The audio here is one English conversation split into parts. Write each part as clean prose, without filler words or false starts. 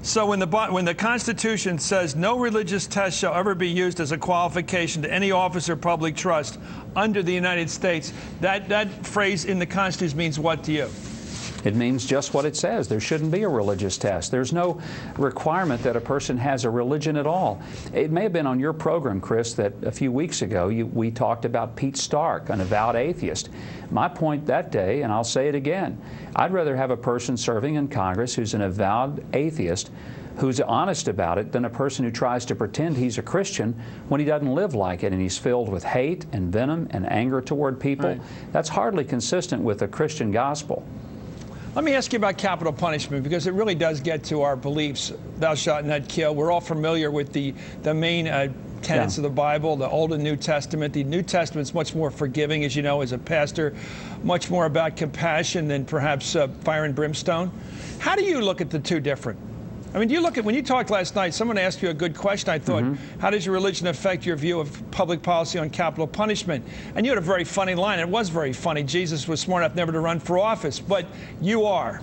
So when the Constitution says no religious test shall ever be used as a qualification to any office or public trust under the United States, that phrase in the Constitution means what to you? It means just what it says. There shouldn't be a religious test. There's no requirement that a person has a religion at all. It may have been on your program, Chris, that a few weeks ago we talked about Pete Stark, an avowed atheist. My point that day, and I'll say it again, I'd rather have a person serving in Congress who's an avowed atheist, who's honest about it, than a person who tries to pretend he's a Christian when he doesn't live like it and he's filled with hate and venom and anger toward people. Right. That's hardly consistent with the Christian gospel. Let me ask you about capital punishment, because it really does get to our beliefs. Thou shalt not kill. We're all familiar with the main tenets of the Bible, the Old and New Testament. The New Testament's much more forgiving, as you know, as a pastor, much more about compassion than perhaps fire and brimstone. How do you look at the two different? I mean, do you look at, when you talked last night, someone asked you a good question, I thought, how does your religion affect your view of public policy on capital punishment? And you had a very funny line. It was very funny. Jesus was smart enough never to run for office, but you are.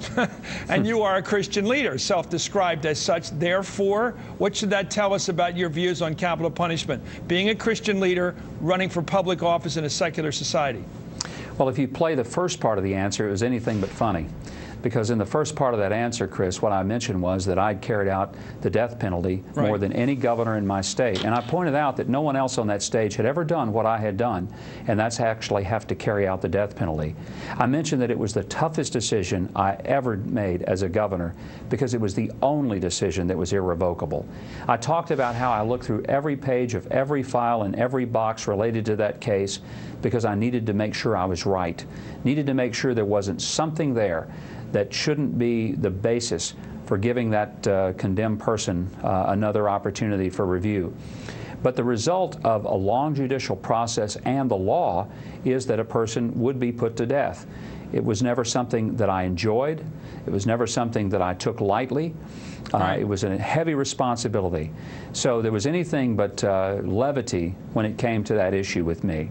And you are a Christian leader, self-described as such. Therefore, what should that tell us about your views on capital punishment? Being a Christian leader, running for public office in a secular society. Well, if you play the first part of the answer, it was anything but funny. Because in the first part of that answer, Chris, what I mentioned was that I'd carried out the death penalty more than any governor in my state. And I pointed out that no one else on that stage had ever done what I had done, and that's actually have to carry out the death penalty. I mentioned that it was the toughest decision I ever made as a governor because it was the only decision that was irrevocable. I talked about how I looked through every page of every file and every box related to that case because I needed to make sure I was right, needed to make sure there wasn't something there that shouldn't be the basis for giving that condemned person another opportunity for review. But the result of a long judicial process and the law is that a person would be put to death. It was never something that I enjoyed. It was never something that I took lightly. It was a heavy responsibility. So there was anything but levity when it came to that issue with me.